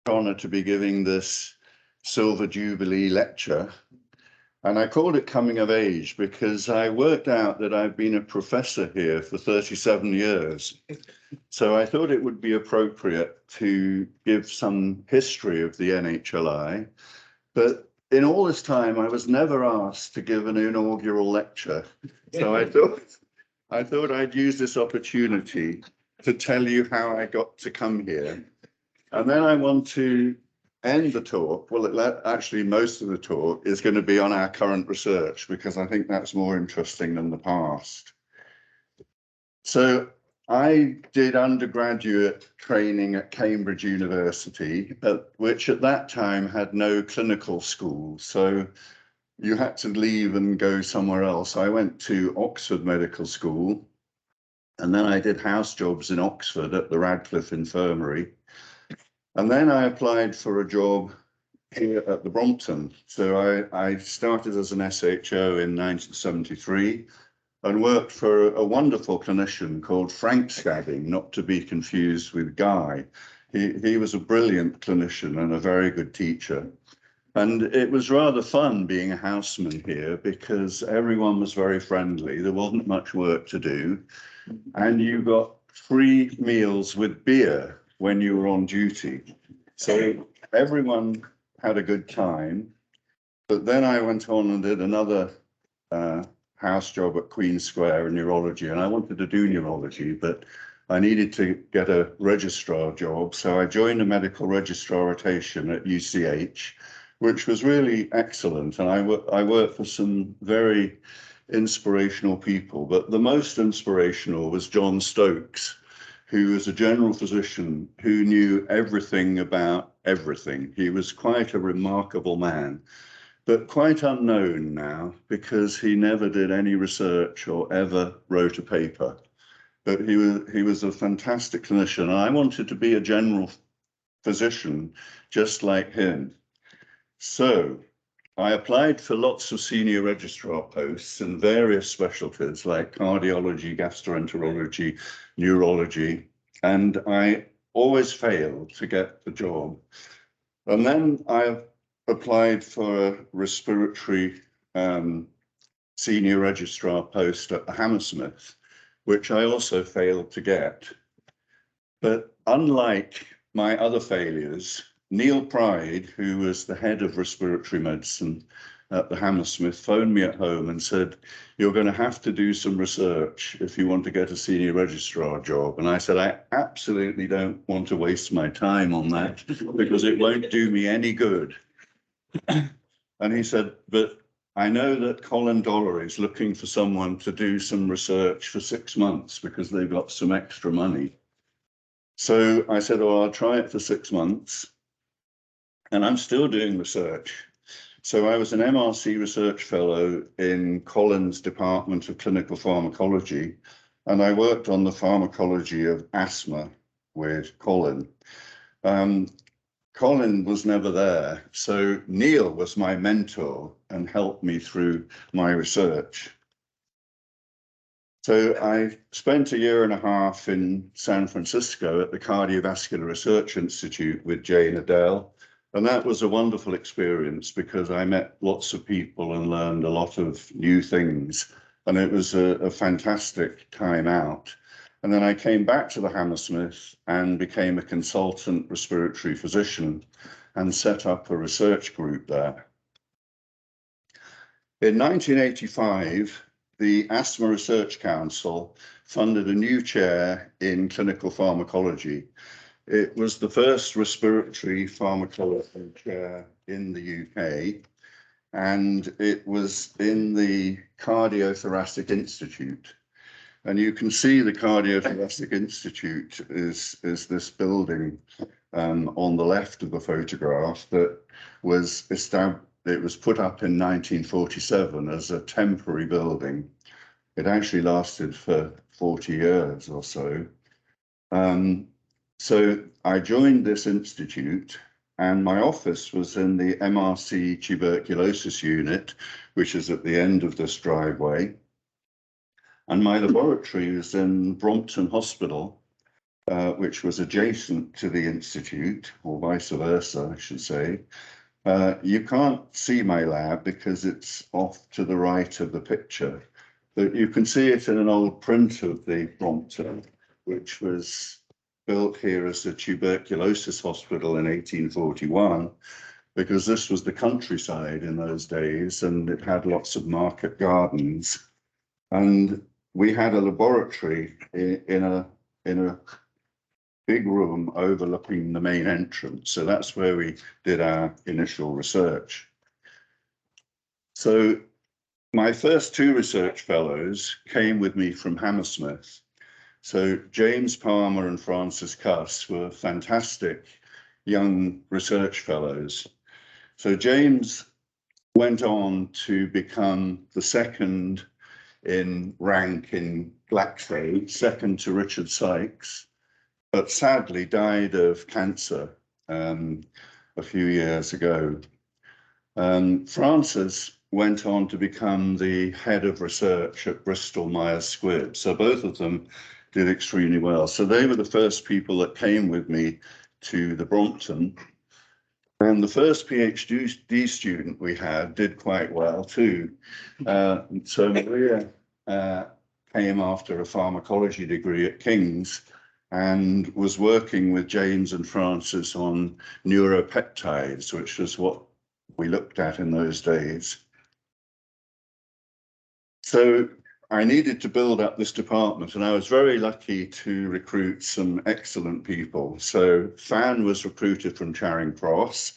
honor to be giving this Silver Jubilee lecture. And I called it Coming of Age because I worked out that I've been a professor here for 37 years. So I thought it would be appropriate to give some history of the NHLI. But in all this time, I was never asked to give an inaugural lecture. So I thought I'd use this opportunity to tell you how I got to come here. And then I want to end the talk. Well, actually, most of the talk is going to be on our current research because I think that's more interesting than the past. So I did undergraduate training at Cambridge University, which at that time had no clinical school. So you had to leave and go somewhere else. I went to Oxford Medical School, and then I did house jobs in Oxford at the Radcliffe Infirmary. And then I applied for a job here at the Brompton. So I started as an SHO in 1973 and worked for a wonderful clinician called Frank Scadding, not to be confused with Guy. He was a brilliant clinician and a very good teacher. And it was rather fun being a houseman here because everyone was very friendly. There wasn't much work to do. And you got free meals with beer when you were on duty. So everyone had a good time. But then I went on and did another house job at Queen Square in neurology. And I wanted to do neurology, but I needed to get a registrar job. So I joined a medical registrar rotation at UCH, which was really excellent. And I worked for some very inspirational people, but the most inspirational was John Stokes, who was a general physician who knew everything about everything. He was quite a remarkable man, but quite unknown now because he never did any research or ever wrote a paper. But he was a fantastic clinician, and I wanted to be a general physician just like him. So I applied for lots of senior registrar posts in various specialties like cardiology, gastroenterology, neurology, and I always failed to get the job. And then I applied for a respiratory senior registrar post at Hammersmith, which I also failed to get. But unlike my other failures, Neil Pride, who was the head of respiratory medicine at the Hammersmith, phoned me at home and said, "You're going to have to do some research if you want to get a senior registrar job." And I said, "I absolutely don't want to waste my time on that because it won't do me any good." And he said, "But I know that Colin Dollar is looking for someone to do some research for 6 months because they've got some extra money." So I said, "Well, I'll try it for 6 months." And I'm still doing research. So I was an MRC research fellow in Colin's Department of Clinical Pharmacology, and I worked on the pharmacology of asthma with Colin. Colin was never there, so Neil was my mentor and helped me through my research. So I spent a year and a half in San Francisco at the Cardiovascular Research Institute with Jane Adele. And that was a wonderful experience because I met lots of people and learned a lot of new things. And it was a fantastic time out. And then I came back to the Hammersmith and became a consultant respiratory physician and set up a research group there. In 1985, the Asthma Research Council funded a new chair in clinical pharmacology. It was the first respiratory pharmacology chair in the UK, and it was in the Cardiothoracic Institute. And you can see the Cardiothoracic Institute is this building on the left of the photograph that was established. It was put up in 1947 as a temporary building. It actually lasted for 40 years or so. So I joined this institute, and my office was in the MRC tuberculosis unit, which is at the end of this driveway. And my laboratory was in Brompton Hospital. which was adjacent to the institute, or vice versa, I should say. You can't see my lab because it's off to the right of the picture, but you can see it in an old print of the Brompton, which was built here as a tuberculosis hospital in 1841, because this was the countryside in those days and it had lots of market gardens. And we had a laboratory in a big room overlooking the main entrance. So that's where we did our initial research. So my first two research fellows came with me from Hammersmith. So James Palmer and Francis Cuss were fantastic young research fellows. So James went on to become the second in rank in Glaxo, second to Richard Sykes, but sadly died of cancer a few years ago. Francis went on to become the head of research at Bristol Myers Squibb. So both of them did extremely well. So they were the first people that came with me to the Brompton. And the first PhD student we had did quite well too. So Maria came after a pharmacology degree at King's and was working with James and Francis on neuropeptides, which was what we looked at in those days. So I needed to build up this department, and I was very lucky to recruit some excellent people. So Fan was recruited from Charing Cross.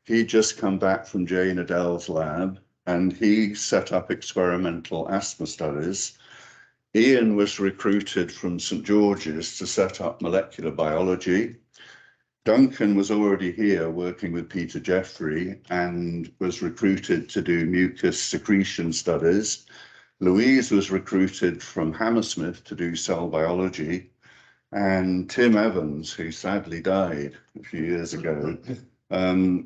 He'd just come back from Jane Adele's lab, and he set up experimental asthma studies. Ian was recruited from St. George's to set up molecular biology. Duncan was already here working with Peter Jeffrey and was recruited to do mucus secretion studies. Louise was recruited from Hammersmith to do cell biology, and Tim Evans, who sadly died a few years ago,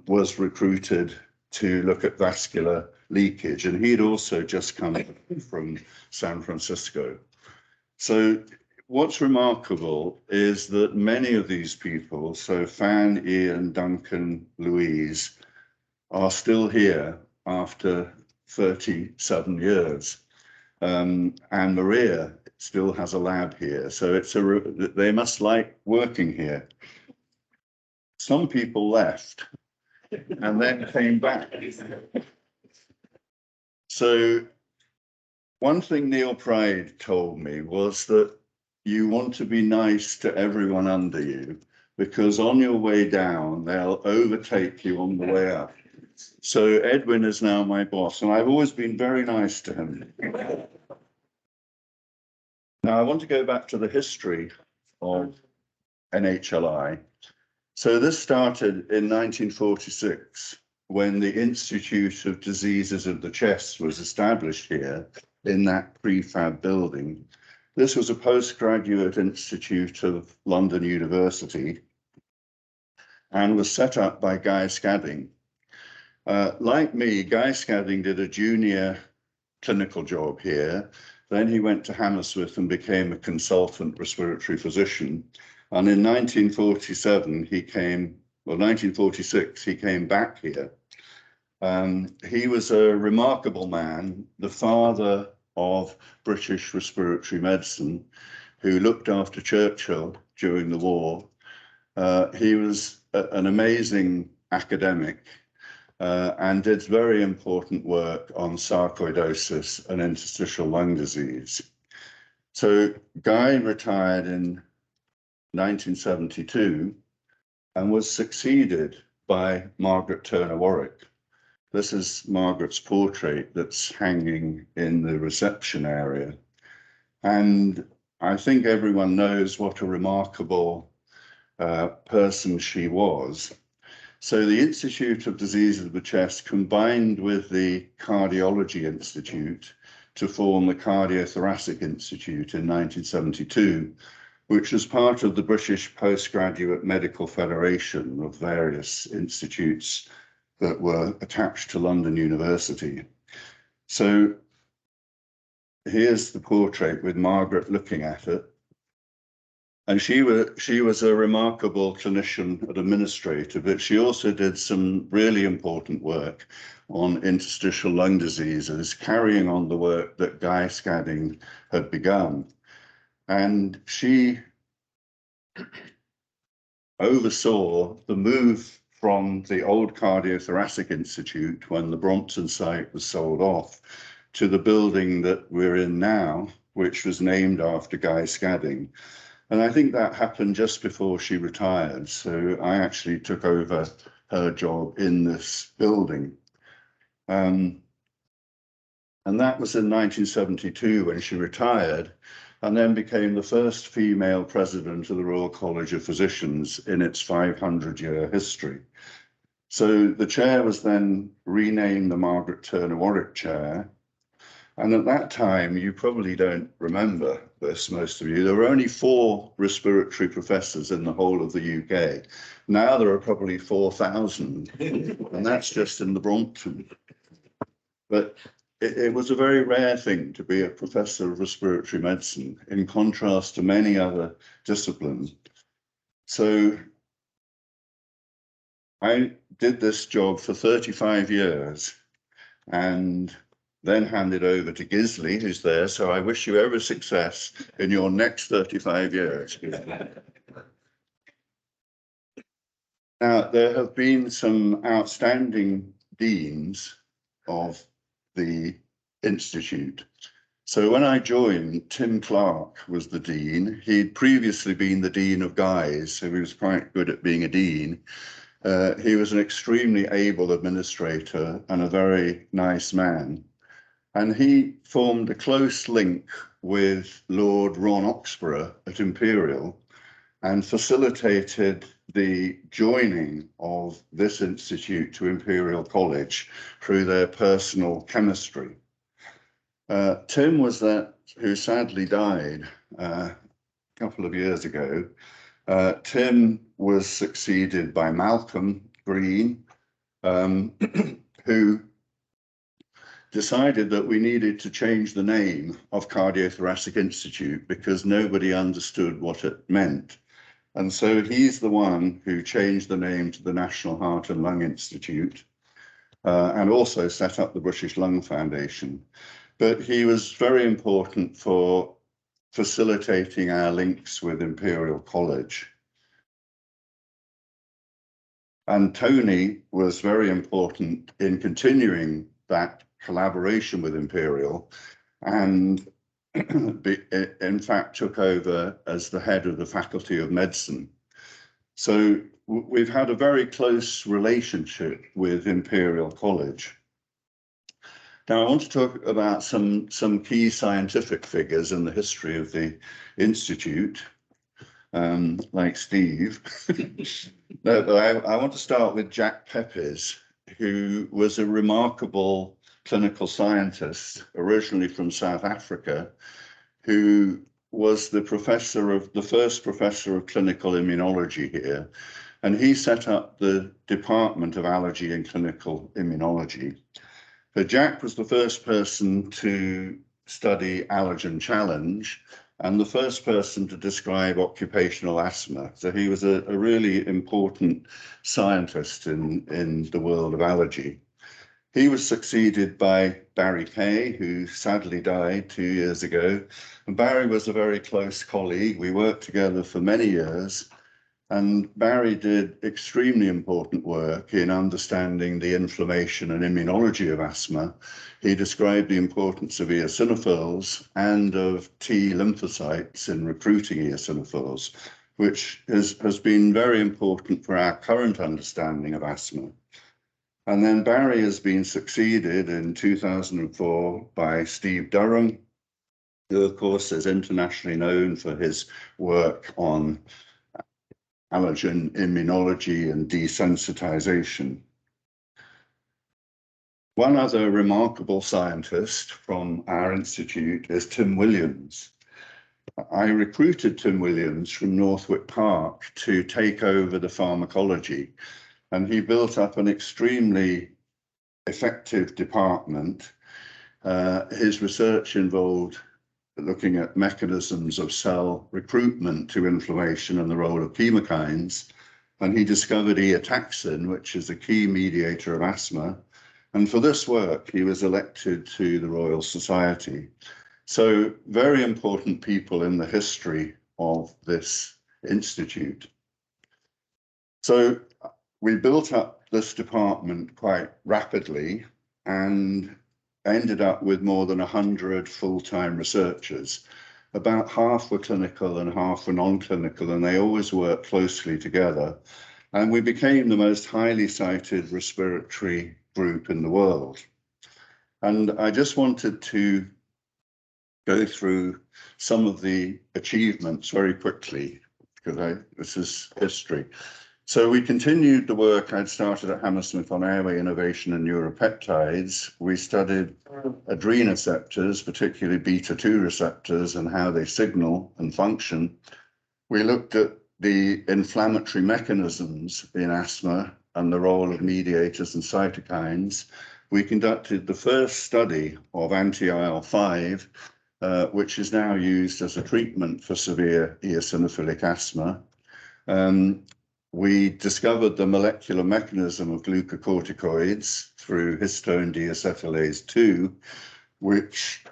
was recruited to look at vascular leakage, and he'd also just come from San Francisco. So what's remarkable is that many of these people, so Fan, Ian, Duncan, Louise, are still here after 37 years. And Maria still has a lab here, so they must like working here. Some people left and then came back. So one thing Neil Pride told me was that you want to be nice to everyone under you, because on your way down, they'll overtake you on the way up. So Edwin is now my boss, and I've always been very nice to him. Now, I want to go back to the history of NHLI. So this started in 1946, when the Institute of Diseases of the Chest was established here in that prefab building. This was a postgraduate institute of London University and was set up by Guy Scadding. Like me, Guy Scadding did a junior clinical job here. Then he went to Hammersmith and became a consultant respiratory physician. And in 1946, he came back here. He was a remarkable man, the father of British respiratory medicine, who looked after Churchill during the war. He was an amazing academic and did very important work on sarcoidosis and interstitial lung disease. So Guy retired in 1972 and was succeeded by Margaret Turner Warwick. This is Margaret's portrait that's hanging in the reception area. And I think everyone knows what a remarkable person she was. So the Institute of Diseases of the Chest combined with the Cardiology Institute to form the Cardiothoracic Institute in 1972, which was part of the British Postgraduate Medical Federation of various institutes that were attached to London University. So here's the portrait with Margaret looking at it. And she was a remarkable clinician and administrator, but she also did some really important work on interstitial lung diseases, carrying on the work that Guy Scadding had begun. And she oversaw the move from the old Cardiothoracic Institute, when the Brompton site was sold off, to the building that we're in now, which was named after Guy Scadding. And I think that happened just before she retired. So I actually took over her job in this building. And that was in 1972 when she retired, and then became the first female president of the Royal College of Physicians in its 500-year history. So the chair was then renamed the Margaret Turner Warwick Chair. And at that time, you probably don't remember this, most of you, there were only 4 respiratory professors in the whole of the UK. Now there are probably 4,000, and that's just in the Brompton. But it was a very rare thing to be a professor of respiratory medicine, in contrast to many other disciplines. So I did this job for 35 years, and then handed over to Gisley, who's there. So I wish you every success in your next 35 years. Now, there have been some outstanding deans of the Institute. So when I joined, Tim Clark was the dean. He'd previously been the dean of Guy's, so he was quite good at being a dean. He was an extremely able administrator and a very nice man. And he formed a close link with Lord Ron Oxborough at Imperial and facilitated the joining of this institute to Imperial College through their personal chemistry. Tim was that who sadly died a couple of years ago. Tim was succeeded by Malcolm Green, who decided that we needed to change the name of Cardiothoracic Institute because nobody understood what it meant. And so he's the one who changed the name to the National Heart and Lung Institute, and also set up the British Lung Foundation. But he was very important for facilitating our links with Imperial College. And Tony was very important in continuing that collaboration with Imperial, and in fact took over as the head of the Faculty of Medicine. So we've had a very close relationship with Imperial College. Now I want to talk about some key scientific figures in the history of the Institute, like Steve. No, but I want to start with Jack Pepys, who was a remarkable clinical scientist, originally from South Africa, who was the first professor of clinical immunology here. And he set up the Department of Allergy and Clinical Immunology. So Jack was the first person to study allergen challenge and the first person to describe occupational asthma. So he was a really important scientist in the world of allergy. He was succeeded by Barry Kay, who sadly died 2 years ago. And Barry was a very close colleague. We worked together for many years. And Barry did extremely important work in understanding the inflammation and immunology of asthma. He described the importance of eosinophils and of T lymphocytes in recruiting eosinophils, which has been very important for our current understanding of asthma. And then Barry has been succeeded in 2004 by Steve Durham, who of course is internationally known for his work on allergen immunology and desensitization. One other remarkable scientist from our institute is Tim Williams. I recruited Tim Williams from Northwick Park to take over the pharmacology, and he built up an extremely effective department. His research involved looking at mechanisms of cell recruitment to inflammation and the role of chemokines. And he discovered eotaxin, which is a key mediator of asthma. And for this work, he was elected to the Royal Society. So very important people in the history of this institute. So we built up this department quite rapidly and ended up with more than 100 full-time researchers. About half were clinical and half were non-clinical, and they always worked closely together. And we became the most highly cited respiratory group in the world. And I just wanted to go through some of the achievements very quickly, because this is history. So we continued the work I'd started at Hammersmith on airway innovation and neuropeptides. We studied adrenoceptors, particularly beta-2 receptors, and how they signal and function. We looked at the inflammatory mechanisms in asthma and the role of mediators and cytokines. We conducted the first study of anti-IL-5, which is now used as a treatment for severe eosinophilic asthma. We discovered the molecular mechanism of glucocorticoids through histone deacetylase 2, which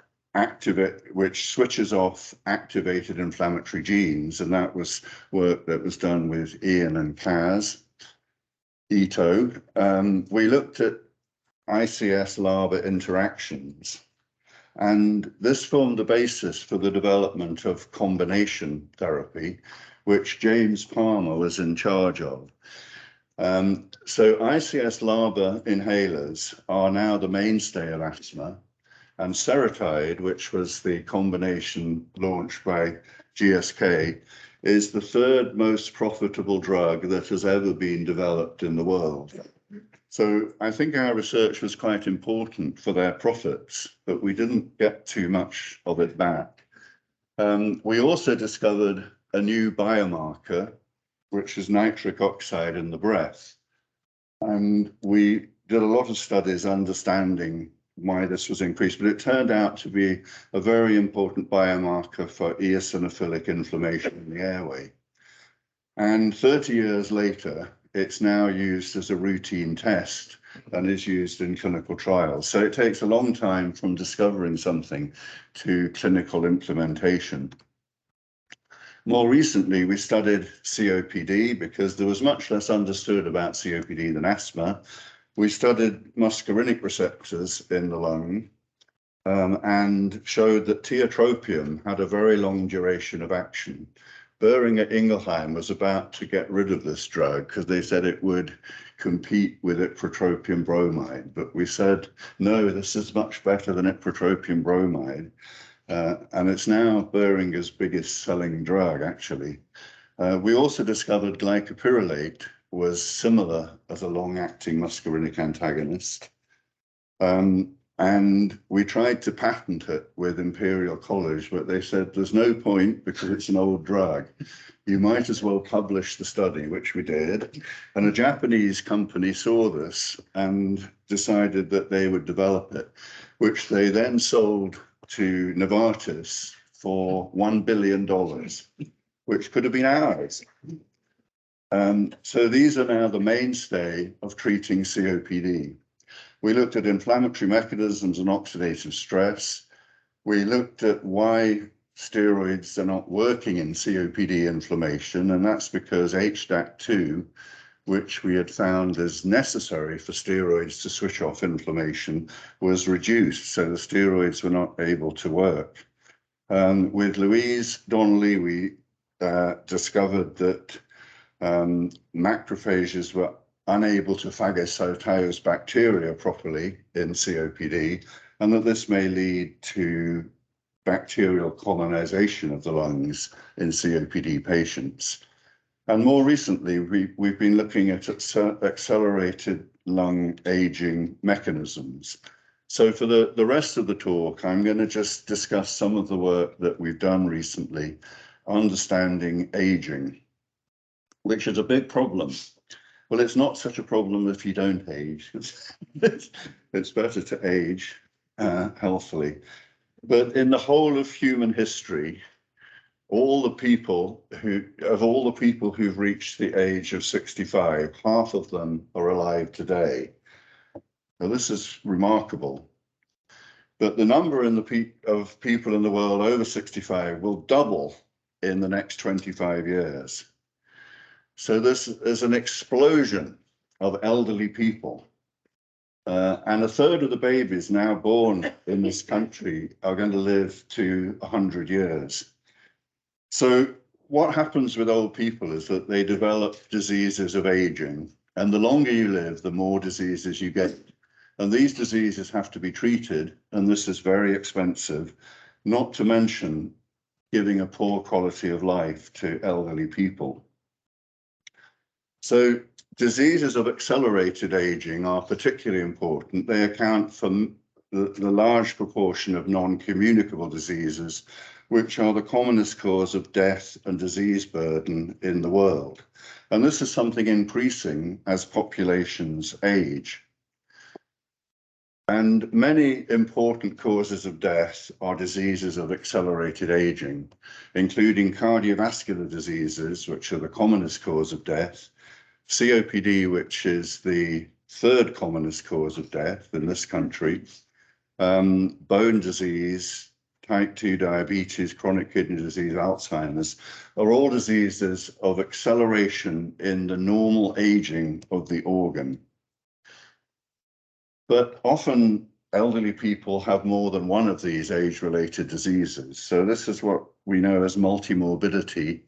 switches off activated inflammatory genes, and that was work that was done with Ian and Kaz. Ito. We looked at ICS-LABA interactions, and this formed the basis for the development of combination therapy, which James Palmer was in charge of. So ICS-LABA inhalers are now the mainstay of asthma, and Seretide, which was the combination launched by GSK, is the third most profitable drug that has ever been developed in the world. So I think our research was quite important for their profits, but we didn't get too much of it back. We also discovered a new biomarker, which is nitric oxide in the breath. And we did a lot of studies understanding why this was increased, but it turned out to be a very important biomarker for eosinophilic inflammation in the airway. And 30 years later, it's now used as a routine test and is used in clinical trials. So it takes a long time from discovering something to clinical implementation. More recently, we studied COPD because there was much less understood about COPD than asthma. We studied muscarinic receptors in the lung and showed that tiotropium had a very long duration of action. Boehringer Ingelheim was about to get rid of this drug because they said it would compete with ipratropium bromide. But we said, no, this is much better than ipratropium bromide. And it's now Boehringer's biggest selling drug, actually. We also discovered glycopyrrolate was similar as a long-acting muscarinic antagonist. And we tried to patent it with Imperial College, but they said there's no point because it's an old drug. You might as well publish the study, which we did. And a Japanese company saw this and decided that they would develop it, which they then sold to Novartis for $1 billion, which could have been ours. So these are now the mainstay of treating COPD. We looked at inflammatory mechanisms and oxidative stress. We looked at why steroids are not working in COPD inflammation, and that's because HDAC2, which we had found is necessary for steroids to switch off inflammation, was reduced, so the steroids were not able to work. With Louise Donnelly, we discovered that macrophages were unable to phagocytose bacteria properly in COPD, and that this may lead to bacterial colonization of the lungs in COPD patients. And more recently, we've been looking at accelerated lung aging mechanisms. So for the rest of the talk, I'm going to just discuss some of the work that we've done recently, understanding aging, which is a big problem. Well, it's not such a problem if you don't age. It's better to age healthfully. But in the whole of human history, all the people who've reached the age of 65, half of them are alive today. Now, this is remarkable. But the number of people in the world over 65 will double in the next 25 years. So this is an explosion of elderly people. And a third of the babies now born in this country are going to live to 100 years. So what happens with old people is that they develop diseases of aging, and the longer you live, the more diseases you get. And these diseases have to be treated, and this is very expensive, not to mention giving a poor quality of life to elderly people. So diseases of accelerated aging are particularly important. They account for the large proportion of non-communicable diseases, which are the commonest cause of death and disease burden in the world. And this is something increasing as populations age. And many important causes of death are diseases of accelerated aging, including cardiovascular diseases, which are the commonest cause of death, COPD, which is the third commonest cause of death in this country, bone disease, type 2 diabetes, chronic kidney disease, Alzheimer's, are all diseases of acceleration in the normal aging of the organ. But often elderly people have more than one of these age-related diseases. So this is what we know as multimorbidity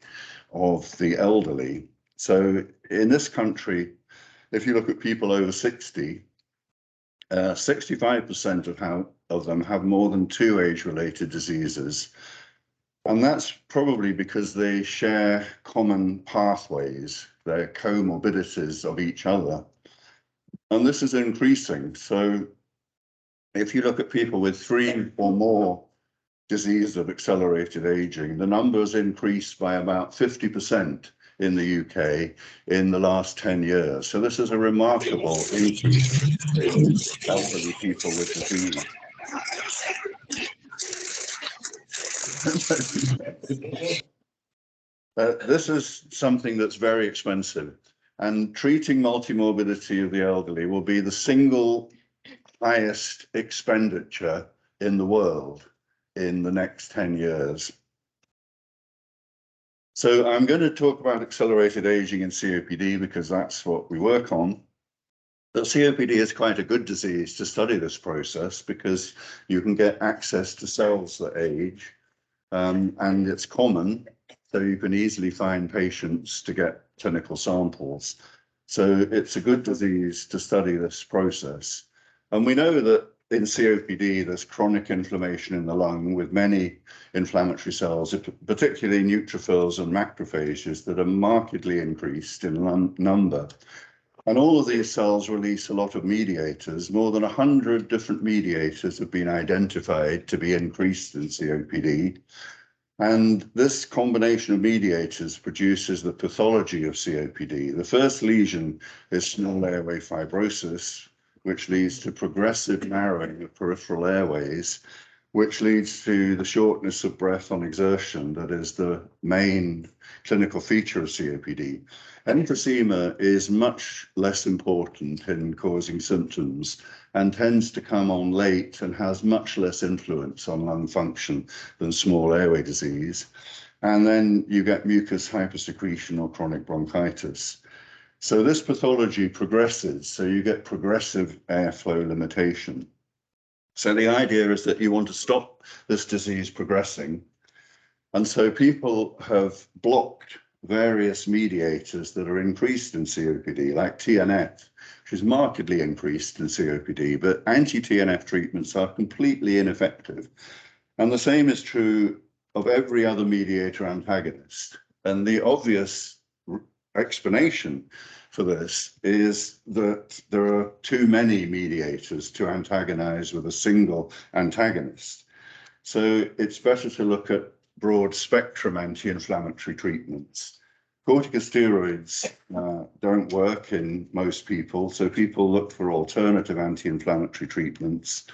of the elderly. So in this country, if you look at people over 60, 65% of them have more than two age-related diseases. And that's probably because they share common pathways, they're comorbidities of each other. And this is increasing. So if you look at people with 3 or more diseases of accelerated aging, the numbers increased by about 50% in the UK in the last 10 years. So this is a remarkable increase in elderly people with disease. This is something that's very expensive, and treating multimorbidity of the elderly will be the single highest expenditure in the world in the next 10 years. So I'm going to talk about accelerated aging and COPD because that's what we work on. But COPD is quite a good disease to study this process because you can get access to cells that age, and it's common, so you can easily find patients to get clinical samples. So it's a good disease to study this process. And we know that in COPD, there's chronic inflammation in the lung with many inflammatory cells, particularly neutrophils and macrophages that are markedly increased in number. And all of these cells release a lot of mediators. More than 100 different mediators have been identified to be increased in COPD. And this combination of mediators produces the pathology of COPD. The first lesion is small airway fibrosis, which leads to progressive narrowing of peripheral airways, which leads to the shortness of breath on exertion. That is the main clinical feature of COPD. Emphysema is much less important in causing symptoms and tends to come on late and has much less influence on lung function than small airway disease. And then you get mucus hypersecretion or chronic bronchitis. So this pathology progresses, so you get progressive airflow limitation. So the idea is that you want to stop this disease progressing. And so people have blocked various mediators that are increased in COPD, like TNF, which is markedly increased in COPD, but anti-TNF treatments are completely ineffective. And the same is true of every other mediator antagonist. And the obvious explanation for this is that there are too many mediators to antagonize with a single antagonist. So it's better to look at broad spectrum anti-inflammatory treatments. Corticosteroids don't work in most people, so people look for alternative anti-inflammatory treatments.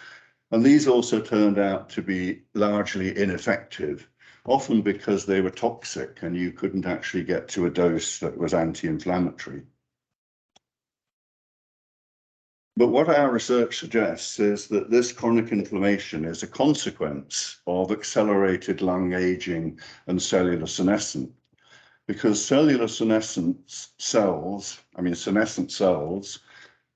And these also turned out to be largely ineffective, often because they were toxic and you couldn't actually get to a dose that was anti-inflammatory. But what our research suggests is that this chronic inflammation is a consequence of accelerated lung aging and cellular senescence, because cellular senescent cells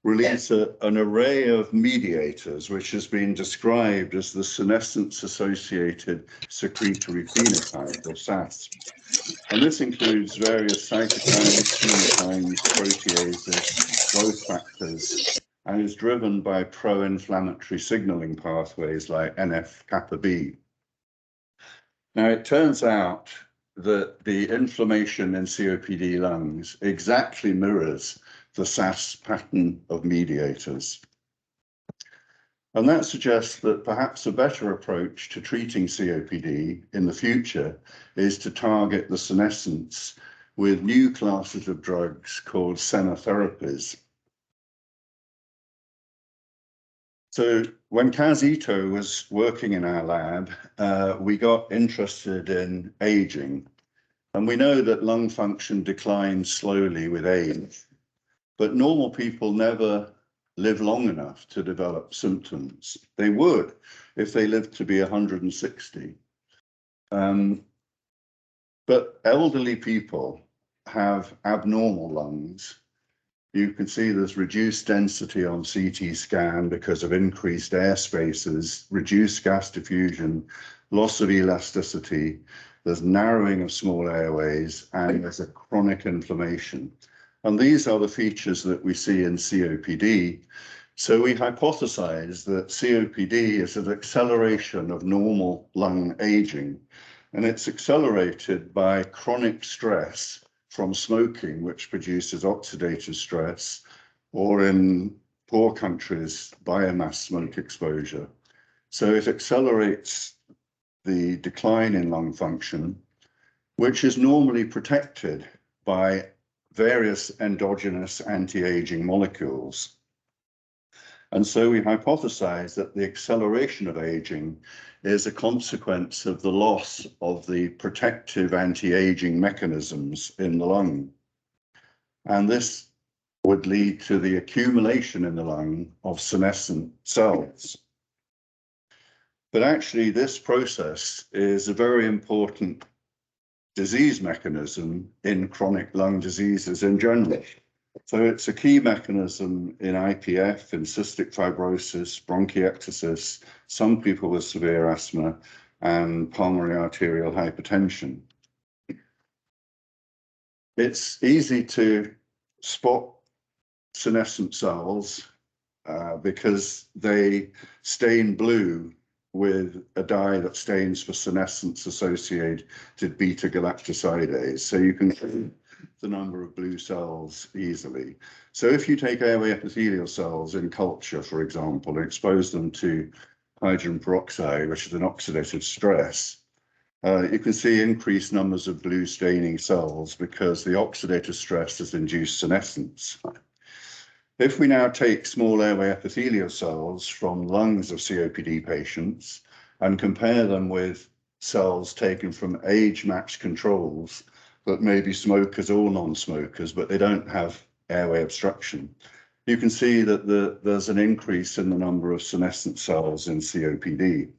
release an array of mediators, which has been described as the senescence-associated secretory phenotype, or SASP. And this includes various cytokines, chemokines, proteases, growth factors, and is driven by pro-inflammatory signaling pathways like NF-kappa B. Now, it turns out that the inflammation in COPD lungs exactly mirrors the SAS pattern of mediators. And that suggests that perhaps a better approach to treating COPD in the future is to target the senescence with new classes of drugs called senotherapies. So when Kaz Ito was working in our lab, we got interested in aging. And we know that lung function declines slowly with age, but normal people never live long enough to develop symptoms. They would if they lived to be 160. But elderly people have abnormal lungs. You can see there's reduced density on CT scan because of increased air spaces, reduced gas diffusion, loss of elasticity, there's narrowing of small airways, and there's a chronic inflammation. And these are the features that we see in COPD. So we hypothesize that COPD is an acceleration of normal lung aging, and it's accelerated by chronic stress from smoking, which produces oxidative stress, or in poor countries, biomass smoke exposure. So it accelerates the decline in lung function, which is normally protected by various endogenous anti-aging molecules. And so we hypothesize that the acceleration of aging is a consequence of the loss of the protective anti-aging mechanisms in the lung. And this would lead to the accumulation in the lung of senescent cells. But actually, this process is a very important disease mechanism in chronic lung diseases in general. So it's a key mechanism in IPF, in cystic fibrosis, bronchiectasis, some people with severe asthma, and pulmonary arterial hypertension. It's easy to spot senescent cells because they stain blue with a dye that stains for senescence-associated beta-galactosidase. So you can see the number of blue cells easily. So if you take airway epithelial cells in culture, for example, and expose them to hydrogen peroxide, which is an oxidative stress, you can see increased numbers of blue staining cells because the oxidative stress has induced senescence. If we now take small airway epithelial cells from lungs of COPD patients and compare them with cells taken from age-matched controls that may be smokers or non-smokers, but they don't have airway obstruction, you can see that there's an increase in the number of senescent cells in COPD.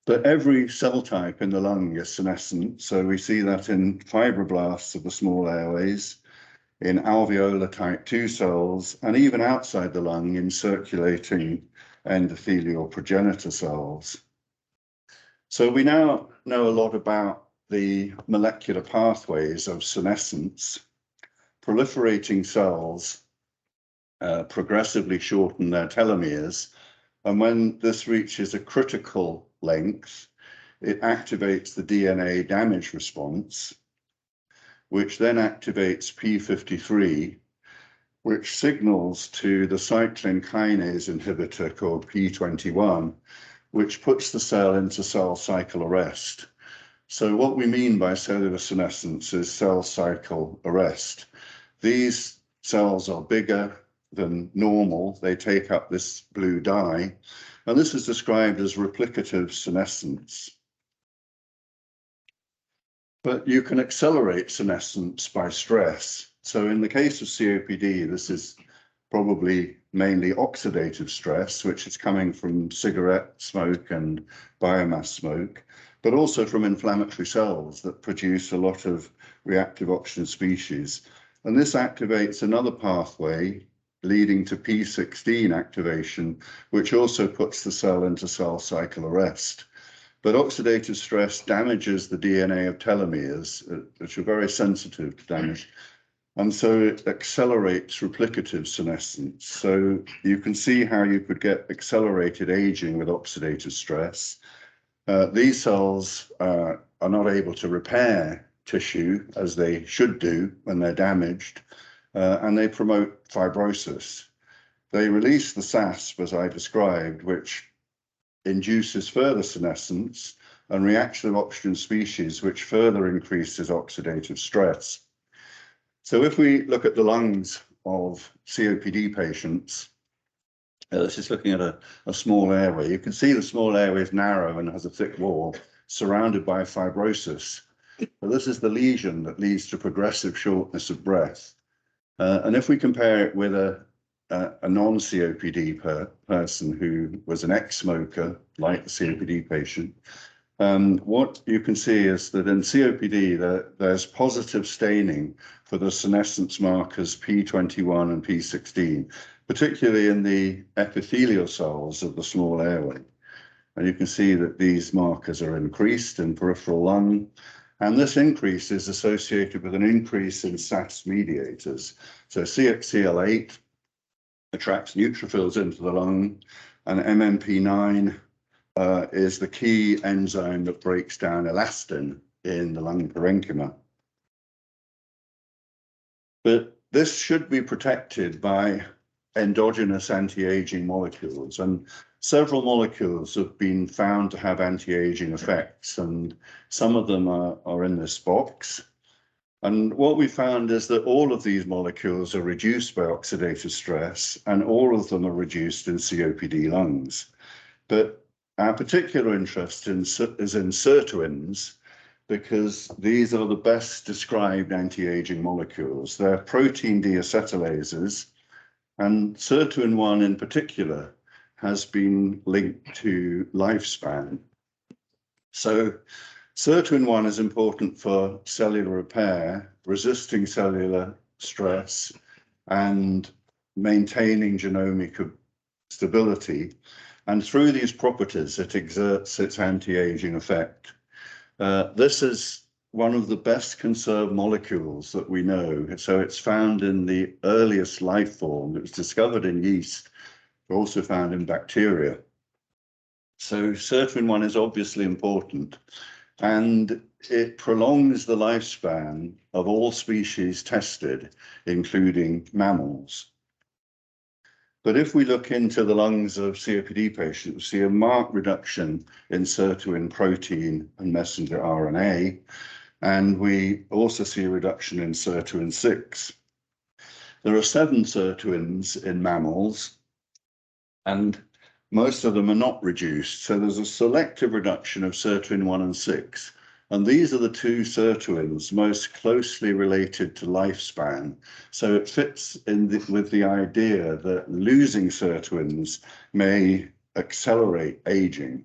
But every cell type in the lung is senescent, so we see that in fibroblasts of the small airways, in alveolar type 2 cells, and even outside the lung in circulating endothelial progenitor cells. So we now know a lot about the molecular pathways of senescence. Proliferating cells progressively shorten their telomeres, and when this reaches a critical length, it activates the DNA damage response, which then activates P53, which signals to the cyclin kinase inhibitor called P21, which puts the cell into cell cycle arrest. So what we mean by cellular senescence is cell cycle arrest. These cells are bigger than normal. They take up this blue dye, And this is described as replicative senescence. But you can accelerate senescence by stress. So in the case of COPD, this is probably mainly oxidative stress, which is coming from cigarette smoke and biomass smoke, but also from inflammatory cells that produce a lot of reactive oxygen species. And this activates another pathway leading to P16 activation, which also puts the cell into cell cycle arrest. But oxidative stress damages the DNA of telomeres, which are very sensitive to damage. And so it accelerates replicative senescence. So you can see how you could get accelerated aging with oxidative stress. These cells are not able to repair tissue as they should do when they're damaged, and they promote fibrosis. They release the SASP, as I described, which induces further senescence and reactive oxygen species, which further increases oxidative stress. So if we look at the lungs of COPD patients, this is looking at a small airway. You can see the small airway is narrow and has a thick wall surrounded by fibrosis. So this is the lesion that leads to progressive shortness of breath. And if we compare it with a non-COPD person who was an ex-smoker, like the COPD patient, what you can see is that in COPD, there's positive staining for the senescence markers P21 and P16, particularly in the epithelial cells of the small airway. And you can see that these markers are increased in peripheral lung, and this increase is associated with an increase in SASP mediators. So CXCL8 attracts neutrophils into the lung, and MMP9 is the key enzyme that breaks down elastin in the lung parenchyma. But this should be protected by endogenous anti-aging molecules, and several molecules have been found to have anti-aging effects, and some of them are in this box. And what we found is that all of these molecules are reduced by oxidative stress, and all of them are reduced in COPD lungs. But our particular interest is in sirtuins, because these are the best described anti-aging molecules. They're protein deacetylases, and sirtuin 1 in particular has been linked to lifespan. So sirtuin 1 is important for cellular repair, resisting cellular stress, and maintaining genomic stability. And through these properties, it exerts its anti-aging effect. This is one of the best conserved molecules that we know. So it's found in the earliest life form. It was discovered in yeast, but also found in bacteria. So sirtuin 1 is obviously important, and it prolongs the lifespan of all species tested, including mammals. But if we look into the lungs of COPD patients, we see a marked reduction in sirtuin protein and messenger RNA, and we also see a reduction in sirtuin 6. There are 7 sirtuins in mammals, and most of them are not reduced. So there's a selective reduction of sirtuin 1 and 6. And these are the 2 sirtuins most closely related to lifespan. So it fits in with the idea that losing sirtuins may accelerate aging.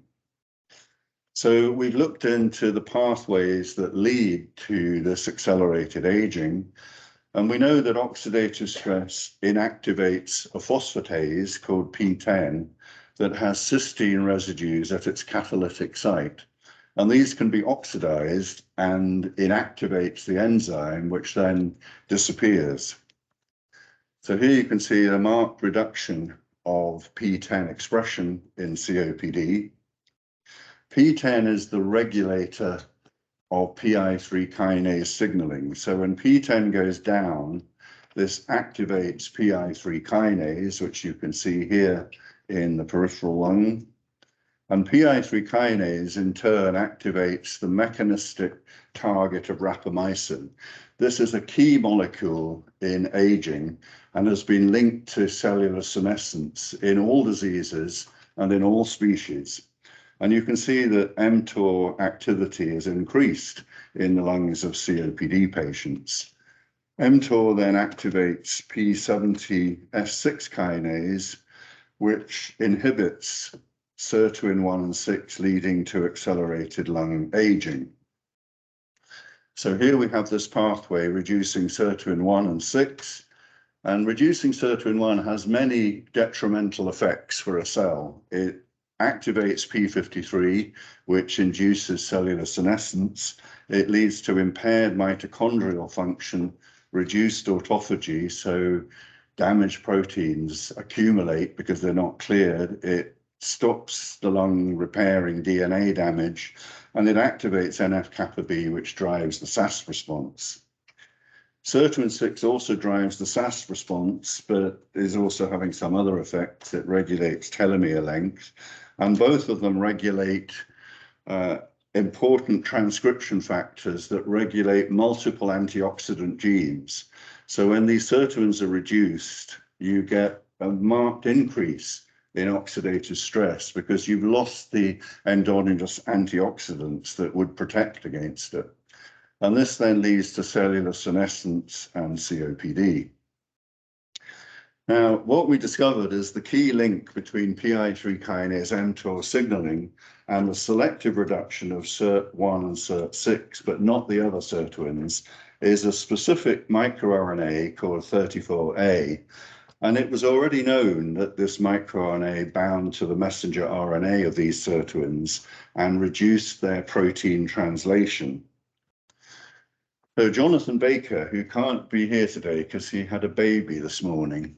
So we've looked into the pathways that lead to this accelerated aging. And we know that oxidative stress inactivates a phosphatase called P10 that has cysteine residues at its catalytic site. And these can be oxidized and inactivates the enzyme, which then disappears. So here you can see a marked reduction of P10 expression in COPD. P10 is the regulator of PI3 kinase signaling. So when P10 goes down, this activates PI3 kinase, which you can see here in the peripheral lung. And PI3 kinase in turn activates the mechanistic target of rapamycin. This is a key molecule in aging and has been linked to cellular senescence in all diseases and in all species. And you can see that mTOR activity is increased in the lungs of COPD patients. mTOR then activates P70S6 kinase, which inhibits sirtuin-1 and 6, leading to accelerated lung aging. So here we have this pathway reducing sirtuin-1 and 6, and reducing sirtuin-1 has many detrimental effects for a cell. It activates P53, which induces cellular senescence. It leads to impaired mitochondrial function, reduced autophagy, so damaged proteins accumulate because they're not cleared. It stops the lung repairing DNA damage, and it activates NF-kappa B, which drives the SAS response. Sirtuin-6 also drives the SAS response, but is also having some other effects. It regulates telomere length, and both of them regulate important transcription factors that regulate multiple antioxidant genes. So when these sirtuins are reduced, you get a marked increase in oxidative stress because you've lost the endogenous antioxidants that would protect against it. And this then leads to cellular senescence and COPD. Now, what we discovered is the key link between PI3 kinase mTOR signaling and the selective reduction of SIRT1 and SIRT6, but not the other sirtuins, is a specific microRNA called 34A. And it was already known that this microRNA bound to the messenger RNA of these sirtuins and reduced their protein translation. So Jonathan Baker, who can't be here today because he had a baby this morning,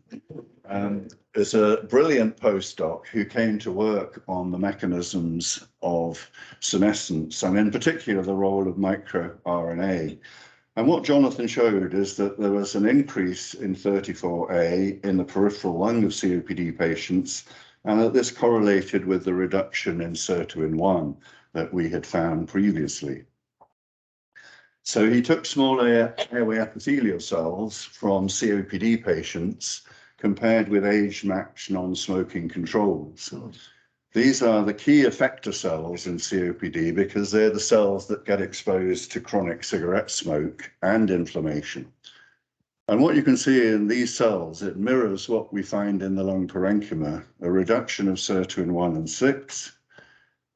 is a brilliant postdoc who came to work on the mechanisms of senescence, and in particular the role of microRNA. And what Jonathan showed is that there was an increase in 34A in the peripheral lung of COPD patients, and that this correlated with the reduction in sirtuin-1 that we had found previously. So he took small airway epithelial cells from COPD patients compared with age-matched non-smoking controls. These are the key effector cells in COPD because they're the cells that get exposed to chronic cigarette smoke and inflammation. And what you can see in these cells, it mirrors what we find in the lung parenchyma, a reduction of sirtuin-1 and 6,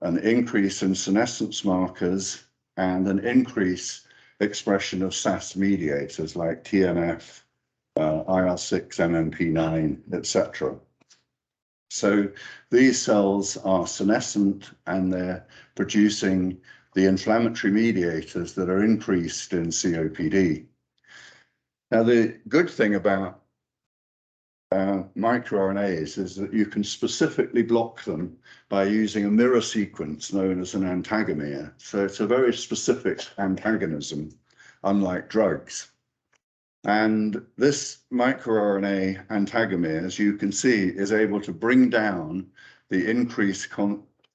an increase in senescence markers, and an increase expression of SAS mediators like TNF, IL-6, MMP9, etc. So these cells are senescent and they're producing the inflammatory mediators that are increased in COPD. Now, the good thing about microRNAs is that you can specifically block them by using a mirror sequence known as an antagomer. So it's a very specific antagonism, unlike drugs. And this microRNA antagomer, as you can see, is able to bring down the increased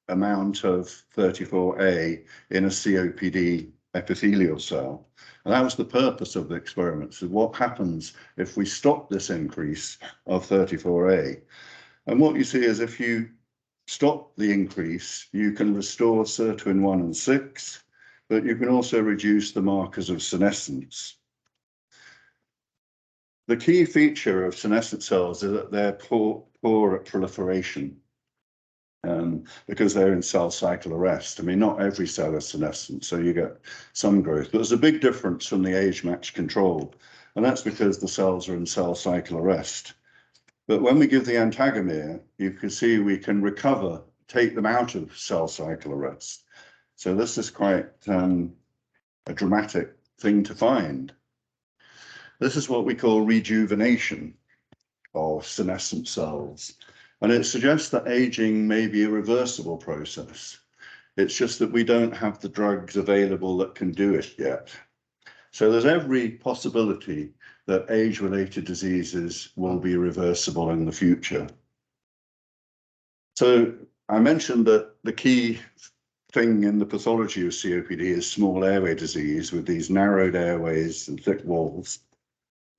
amount of 34A in a COPD epithelial cell. And that was the purpose of the experiment. So what happens if we stop this increase of 34A? And what you see is if you stop the increase, you can restore sirtuin-1 and 6, but you can also reduce the markers of senescence. The key feature of senescent cells is that they're poor at proliferation because they're in cell cycle arrest. I mean, not every cell is senescent, so you get some growth. But there's a big difference from the age-matched control, and that's because the cells are in cell cycle arrest. But when we give the antagomer, you can see we can recover, take them out of cell cycle arrest. So this is quite a dramatic thing to find. This is what we call rejuvenation of senescent cells. And it suggests that aging may be a reversible process. It's just that we don't have the drugs available that can do it yet. So there's every possibility that age-related diseases will be reversible in the future. So I mentioned that the key thing in the pathology of COPD is small airway disease with these narrowed airways and thick walls.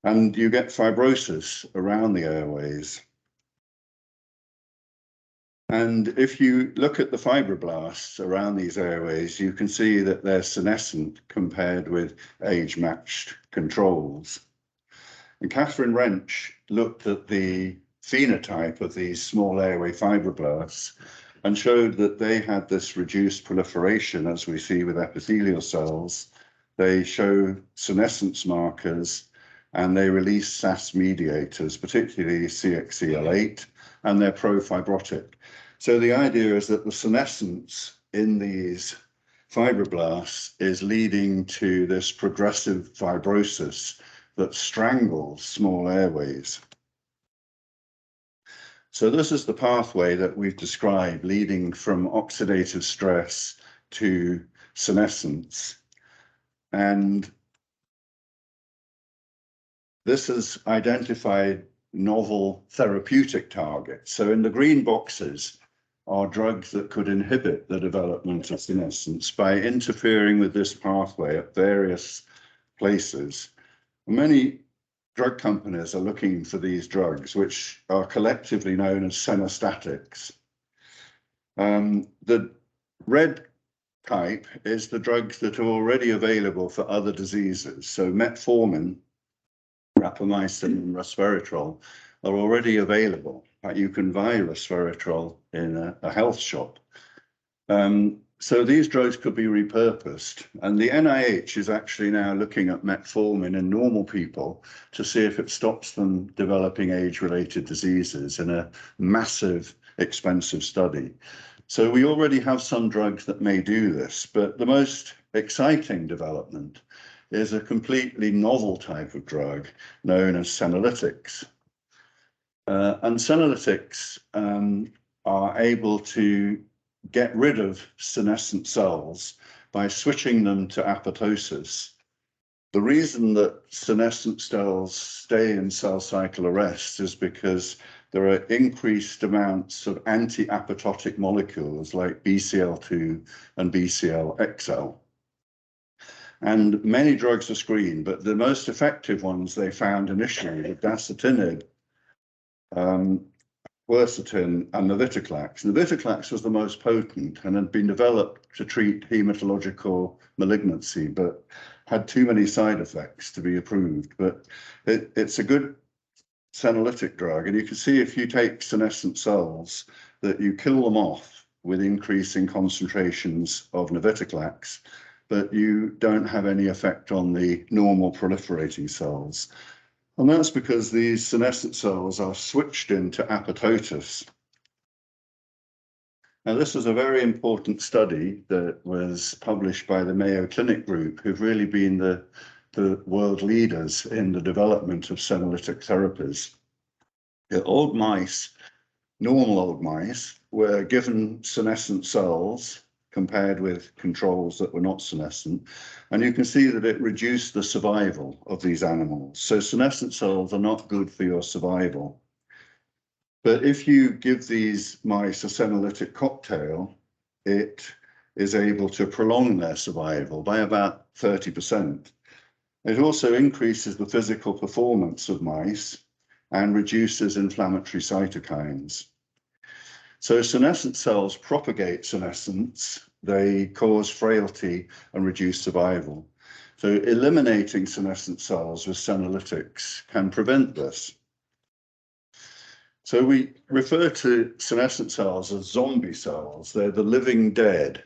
And you get fibrosis around the airways. And if you look at the fibroblasts around these airways, you can see that they're senescent compared with age-matched controls. And Catherine Wrench looked at the phenotype of these small airway fibroblasts and showed that they had this reduced proliferation, as we see with epithelial cells. They show senescence markers, and they release SAS mediators, particularly CXCL8, and they're pro-fibrotic. So the idea is that the senescence in these fibroblasts is leading to this progressive fibrosis that strangles small airways. So this is the pathway that we've described, leading from oxidative stress to senescence. And this has identified novel therapeutic targets. So in the green boxes are drugs that could inhibit the development of senescence by interfering with this pathway at various places. Many drug companies are looking for these drugs, which are collectively known as senestatics. The red type is the drugs that are already available for other diseases. So metformin, rapamycin, and resveratrol are already available. You can buy resveratrol in a health shop. So these drugs could be repurposed, and the NIH is actually now looking at metformin in normal people to see if it stops them developing age-related diseases in a massive, expensive study. So we already have some drugs that may do this, but the most exciting development is a completely novel type of drug known as senolytics. And senolytics are able to get rid of senescent cells by switching them to apoptosis. The reason that senescent cells stay in cell cycle arrest is because there are increased amounts of anti-apoptotic molecules like BCL2 and BCL-XL. And many drugs are screened, but the most effective ones they found initially were dasatinib, quercetin, and navitoclax. Navitoclax was the most potent and had been developed to treat hematological malignancy, but had too many side effects to be approved. But it's a good senolytic drug, and you can see if you take senescent cells that you kill them off with increasing concentrations of navitoclax, but you don't have any effect on the normal proliferating cells. And that's because these senescent cells are switched into apoptosis. Now, this is a very important study that was published by the Mayo Clinic group, who've really been the world leaders in the development of senolytic therapies. The old mice, normal old mice, were given senescent cells compared with controls that were not senescent. And you can see that it reduced the survival of these animals. So senescent cells are not good for your survival. But if you give these mice a senolytic cocktail, it is able to prolong their survival by about 30%. It also increases the physical performance of mice and reduces inflammatory cytokines. So senescent cells propagate senescence, they cause frailty and reduce survival. So eliminating senescent cells with senolytics can prevent this. So we refer to senescent cells as zombie cells. They're the living dead.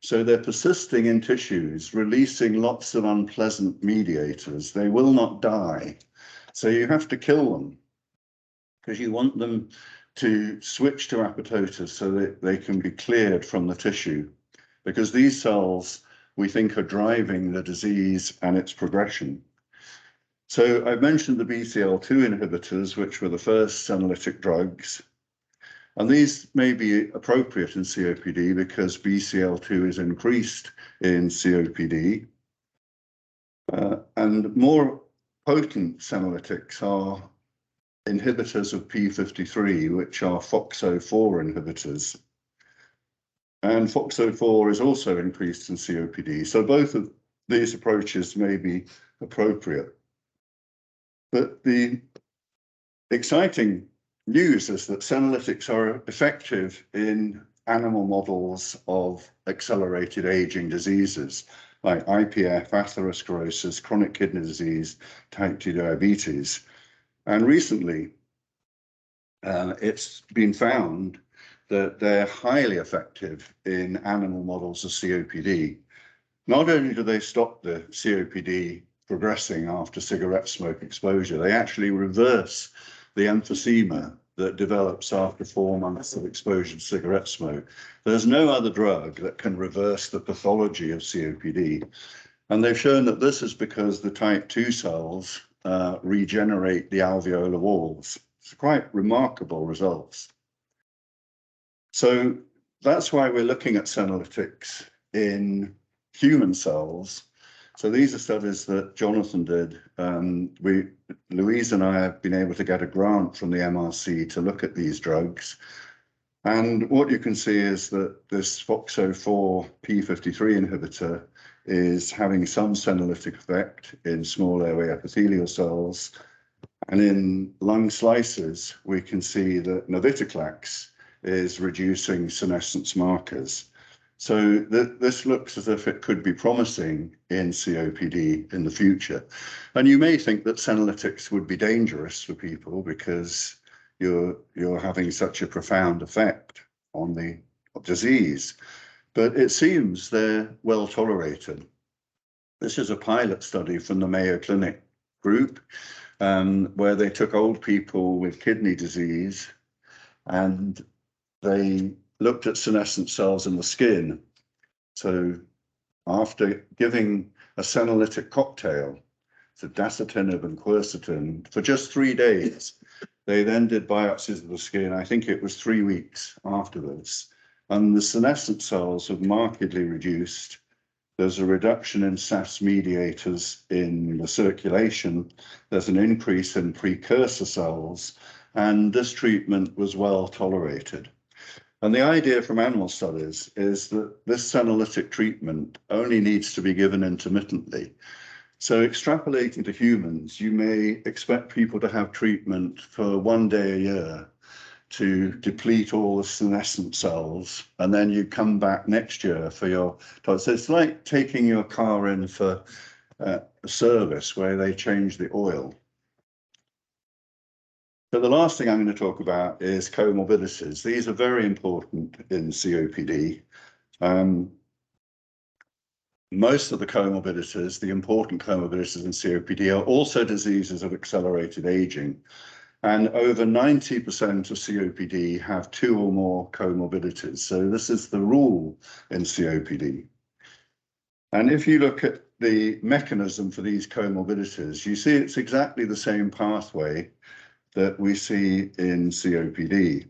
So they're persisting in tissues, releasing lots of unpleasant mediators. They will not die. So you have to kill them because you want them to switch to apoptosis so that they can be cleared from the tissue, because these cells we think are driving the disease and its progression. So I've mentioned the BCL2 inhibitors, which were the first senolytic drugs. And these may be appropriate in COPD because BCL2 is increased in COPD. And more potent senolytics are inhibitors of P53, which are FOXO4 inhibitors. And FOXO4 is also increased in COPD. So both of these approaches may be appropriate. But the exciting news is that senolytics are effective in animal models of accelerated aging diseases like IPF, atherosclerosis, chronic kidney disease, type 2 diabetes. And recently, it's been found that they're highly effective in animal models of COPD. Not only do they stop the COPD progressing after cigarette smoke exposure, they actually reverse the emphysema that develops after 4 months of exposure to cigarette smoke. There's no other drug that can reverse the pathology of COPD. And they've shown that this is because the type 2 cells regenerate the alveolar walls. It's quite remarkable results. So that's why we're looking at senolytics in human cells. So these are studies that Jonathan did. Louise and I have been able to get a grant from the MRC to look at these drugs. And what you can see is that this FOXO4 P53 inhibitor is having some senolytic effect in small airway epithelial cells. And in lung slices, we can see that navitoclax is reducing senescence markers. So this looks as if it could be promising in COPD in the future. And you may think that senolytics would be dangerous for people because you're having such a profound effect on the disease. But it seems they're well tolerated. This is a pilot study from the Mayo Clinic group where they took old people with kidney disease and they looked at senescent cells in the skin. So after giving a senolytic cocktail, so dasatinib and quercetin, for just 3 days, they then did biopsies of the skin. I think it was 3 weeks after this. And the senescent cells have markedly reduced. There's a reduction in SAS mediators in the circulation. There's an increase in precursor cells, and this treatment was well tolerated. And the idea from animal studies is that this senolytic treatment only needs to be given intermittently. So extrapolating to humans, you may expect people to have treatment for 1 day a year to deplete all the senescent cells, and then you come back next year for your. So it's like taking your car in for a service where they change the oil. So the last thing I'm going to talk about is comorbidities. These are very important in COPD. Most of the comorbidities, the important comorbidities in COPD, are also diseases of accelerated aging. And over 90% of COPD have 2 or more comorbidities. So this is the rule in COPD. And if you look at the mechanism for these comorbidities, you see it's exactly the same pathway that we see in COPD.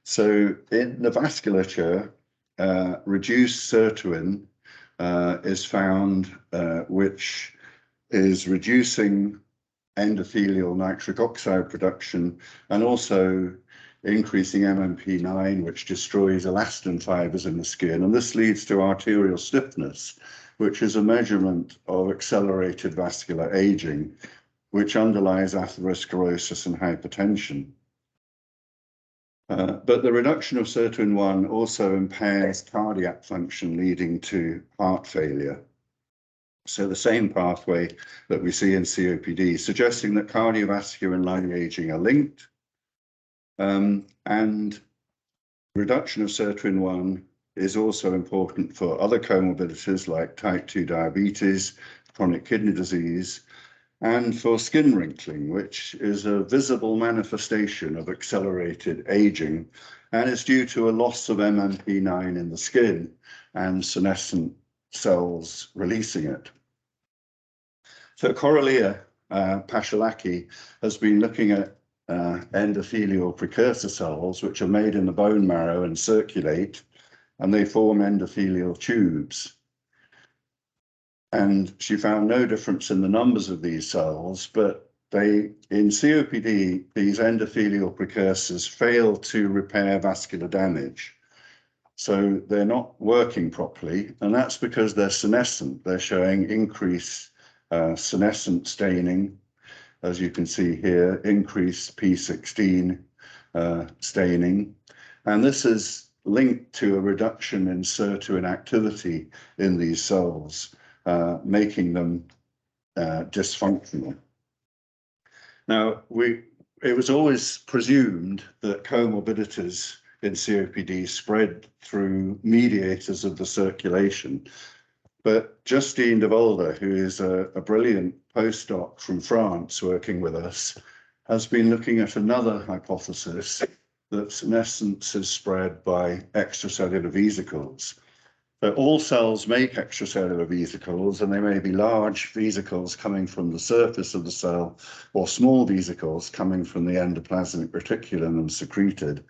So in the vasculature, reduced sirtuin is found, which is reducing endothelial nitric oxide production and also increasing MMP9, which destroys elastin fibers in the skin. And this leads to arterial stiffness, which is a measurement of accelerated vascular aging, which underlies atherosclerosis and hypertension. But the reduction of sirtuin-1 also impairs cardiac function, leading to heart failure. So the same pathway that we see in COPD, suggesting that cardiovascular and lung aging are linked. And reduction of sirtuin-1 is also important for other comorbidities like type 2 diabetes, chronic kidney disease, and for skin wrinkling, which is a visible manifestation of accelerated aging and is due to a loss of MMP9 in the skin and senescent cells releasing it. So Coralia Pashalaki has been looking at endothelial precursor cells, which are made in the bone marrow and circulate, and they form endothelial tubes. And she found no difference in the numbers of these cells, but in COPD, these endothelial precursors fail to repair vascular damage. So they're not working properly, and that's because they're senescent. They're showing increased senescent staining, as you can see here, increased P16 staining. And this is linked to a reduction in sirtuin activity in these cells, making them dysfunctional. Now, it was always presumed that comorbidities in COPD spread through mediators of the circulation. But Justine de Volder, who is a brilliant postdoc from France working with us, has been looking at another hypothesis that senescence is spread by extracellular vesicles. So all cells make extracellular vesicles, and they may be large vesicles coming from the surface of the cell or small vesicles coming from the endoplasmic reticulum and secreted.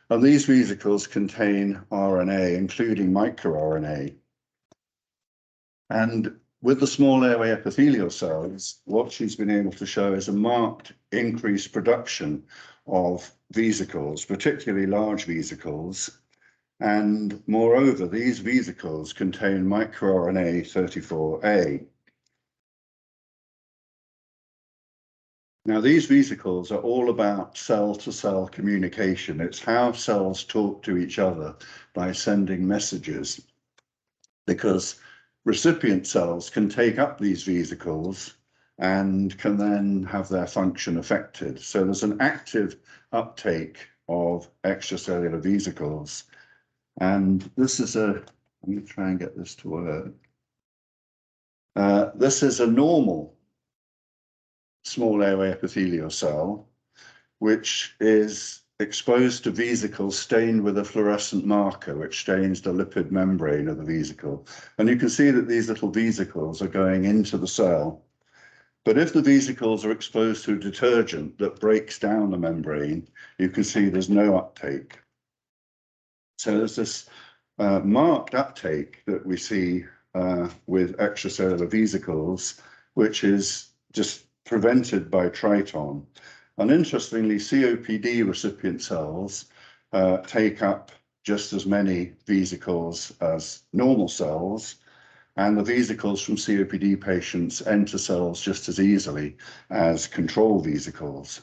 And these vesicles contain RNA, including microRNA. And with the small airway epithelial cells, what she's been able to show is a marked increased production of vesicles, particularly large vesicles. And moreover, these vesicles contain microRNA 34A. Now, these vesicles are all about cell-to-cell communication. It's how cells talk to each other by sending messages, because recipient cells can take up these vesicles and can then have their function affected. So there's an active uptake of extracellular vesicles. And this is let me try and get this to work. This is a normal small airway epithelial cell, which is exposed to vesicles stained with a fluorescent marker, which stains the lipid membrane of the vesicle. And you can see that these little vesicles are going into the cell. But if the vesicles are exposed to a detergent that breaks down the membrane, you can see there's no uptake. So there's this marked uptake that we see with extracellular vesicles, which is just prevented by Triton. And interestingly, COPD recipient cells take up just as many vesicles as normal cells, and the vesicles from COPD patients enter cells just as easily as control vesicles.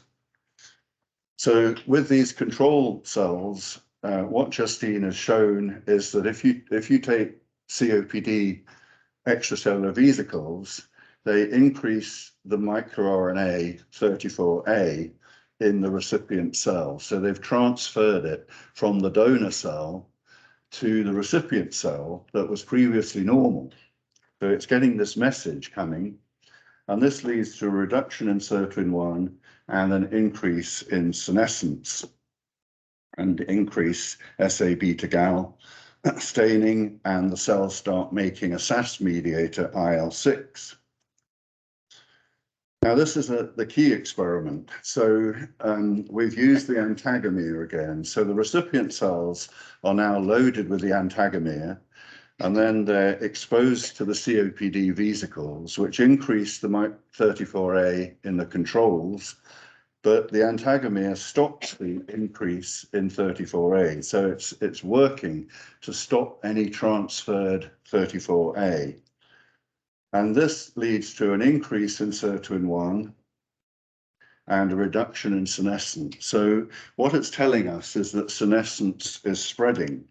So with these control cells, what Justine has shown is that if you take COPD extracellular vesicles, they increase the microRNA 34A in the recipient cell. So they've transferred it from the donor cell to the recipient cell that was previously normal. So it's getting this message coming, and this leads to a reduction in sirtuin-1 and an increase in senescence and increase SA-beta-gal staining, and the cells start making a SAS mediator, IL-6. Now, this is the key experiment. So we've used the antagomere again. So the recipient cells are now loaded with the antagomere, and then they're exposed to the COPD vesicles, which increase the 34A in the controls, but the antagomere stops the increase in 34A. So it's working to stop any transferred 34A. And this leads to an increase in sirtuin-1 and a reduction in senescence. So what it's telling us is that senescence is spreading.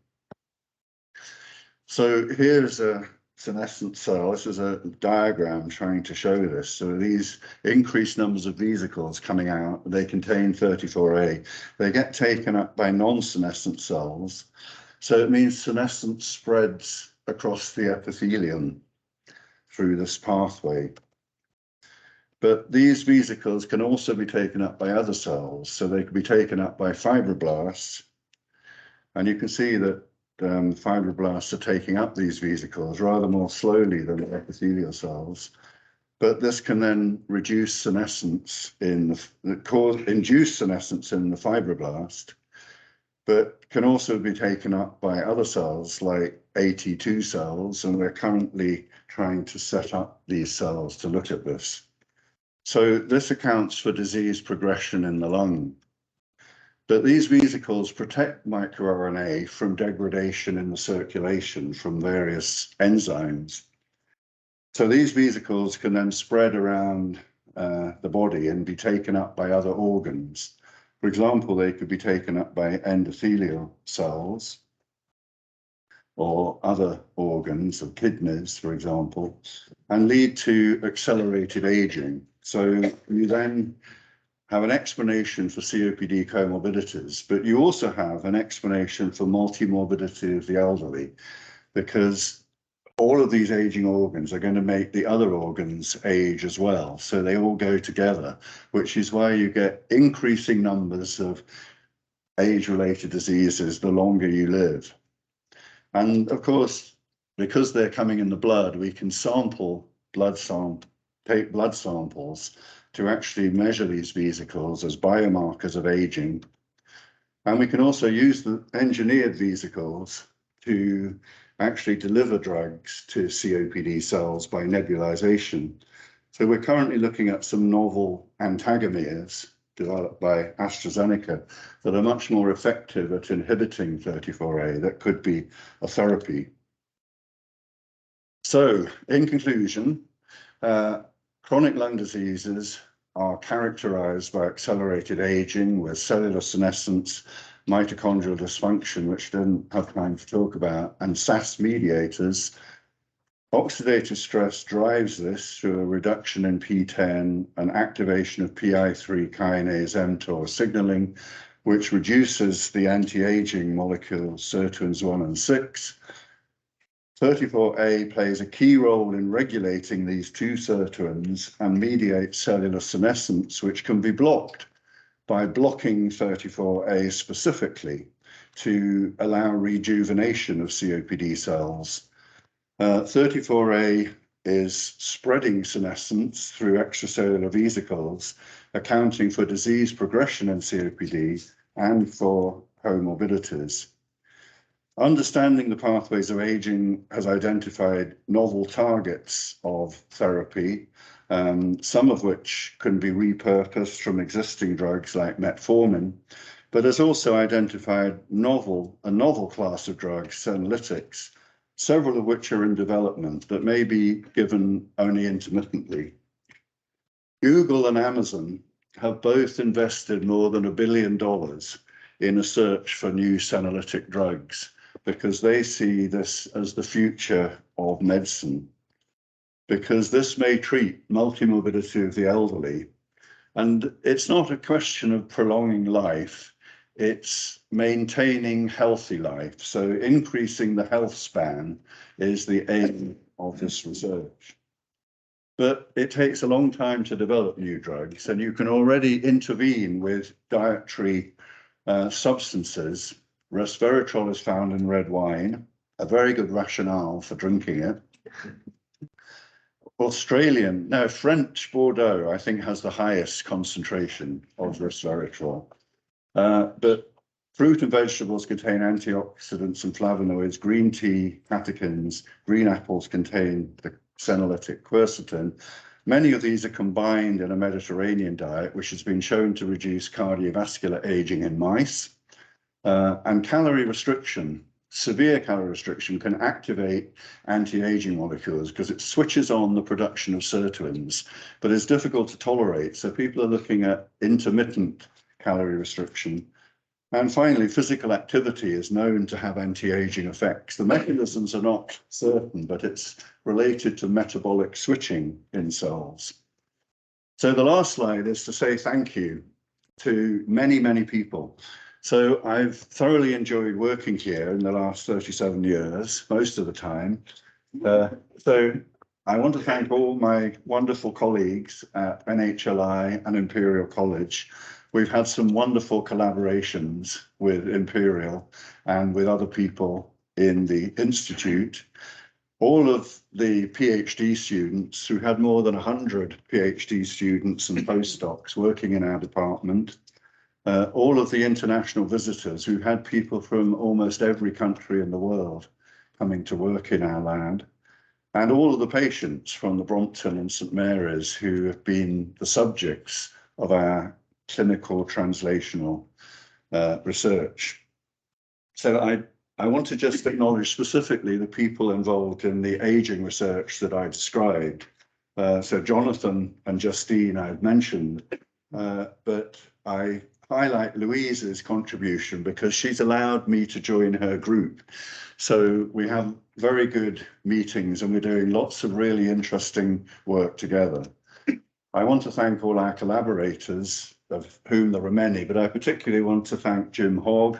So here's a senescent cell. This is a diagram trying to show this. So these increased numbers of vesicles coming out, they contain 34A. They get taken up by non-senescent cells. So it means senescence spreads across the epithelium through this pathway. But these vesicles can also be taken up by other cells. So they can be taken up by fibroblasts. And you can see that fibroblasts are taking up these vesicles rather more slowly than the epithelial cells. But this can then reduce senescence induce senescence in the fibroblast, but can also be taken up by other cells like AT2 cells, and we're currently trying to set up these cells to look at this. So this accounts for disease progression in the lung. But these vesicles protect microRNA from degradation in the circulation from various enzymes. So these vesicles can then spread around the body and be taken up by other organs. For example, they could be taken up by endothelial cells or other organs, or kidneys, for example, and lead to accelerated aging. So you then have an explanation for COPD comorbidities, but you also have an explanation for multimorbidity of the elderly, because all of these aging organs are going to make the other organs age as well. So they all go together, which is why you get increasing numbers of age-related diseases the longer you live. And of course, because they're coming in the blood, we can take blood samples to actually measure these vesicles as biomarkers of aging. And we can also use the engineered vesicles to actually deliver drugs to COPD cells by nebulization. So we're currently looking at some novel antagomeres developed by AstraZeneca that are much more effective at inhibiting 34A. That could be a therapy. So in conclusion, chronic lung diseases are characterized by accelerated aging with cellular senescence, mitochondrial dysfunction, which I didn't have time to talk about, and SAS mediators. Oxidative stress drives this through a reduction in PTEN and activation of PI3 kinase mTOR signaling, which reduces the anti-aging molecules sirtuins 1 and 6. 34A plays a key role in regulating these two sirtuins and mediates cellular senescence, which can be blocked by blocking 34A specifically to allow rejuvenation of COPD cells. 34A is spreading senescence through extracellular vesicles, accounting for disease progression in COPD and for comorbidities. Understanding the pathways of aging has identified novel targets of therapy, some of which can be repurposed from existing drugs like metformin, but has also identified a novel class of drugs, senolytics, several of which are in development that may be given only intermittently. Google and Amazon have both invested more than $1 billion in a search for new senolytic drugs, because they see this as the future of medicine, because this may treat multimorbidity of the elderly. And it's not a question of prolonging life, it's maintaining healthy life. So increasing the health span is the aim of this research. But it takes a long time to develop new drugs, and you can already intervene with dietary substances. Resveratrol is found in red wine, a very good rationale for drinking it. French Bordeaux, I think, has the highest concentration of resveratrol. But fruit and vegetables contain antioxidants and flavonoids. Green tea, catechins, green apples contain the senolytic quercetin. Many of these are combined in a Mediterranean diet, which has been shown to reduce cardiovascular aging in mice. And calorie restriction, severe calorie restriction, can activate anti-aging molecules because it switches on the production of sirtuins, but it's difficult to tolerate. So people are looking at intermittent calorie restriction. And finally, physical activity is known to have anti-aging effects. The mechanisms are not certain, but it's related to metabolic switching in cells. So the last slide is to say thank you to many, many people. So I've thoroughly enjoyed working here in the last 37 years, most of the time. So I want to thank all my wonderful colleagues at NHLI and Imperial College. We've had some wonderful collaborations with Imperial and with other people in the Institute. All of the PhD students, who had more than 100 PhD students and postdocs working in our department, all of the international visitors, who had people from almost every country in the world coming to work in our lab, and all of the patients from the Brompton and St Mary's who have been the subjects of our clinical translational research. So I want to just acknowledge specifically the people involved in the aging research that I described. So Jonathan and Justine I've mentioned, but I highlight Louise's contribution because she's allowed me to join her group. So we have very good meetings and we're doing lots of really interesting work together. I want to thank all our collaborators, of whom there are many, but I particularly want to thank Jim Hogg,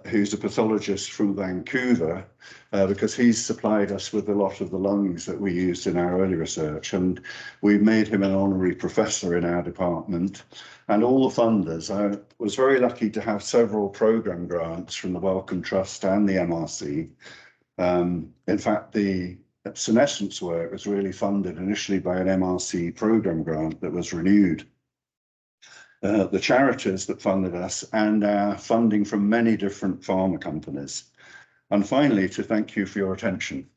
who's a pathologist from Vancouver, because he's supplied us with a lot of the lungs that we used in our early research, and we made him an honorary professor in our department, and all the funders. I was very lucky to have several program grants from the Wellcome Trust and the MRC. In fact, the senescence work was really funded initially by an MRC program grant that was renewed. The charities that funded us and our funding from many different pharma companies. And finally, to thank you for your attention.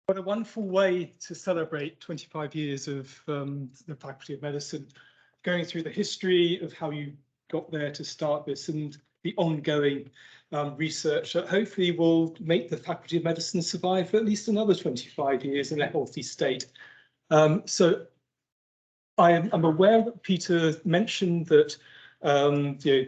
What a wonderful way to celebrate 25 years of the Faculty of Medicine, going through the history of how you got there to start this and the ongoing research that hopefully will make the Faculty of Medicine survive for at least another 25 years in a healthy state. So I'm aware that Peter mentioned that you know,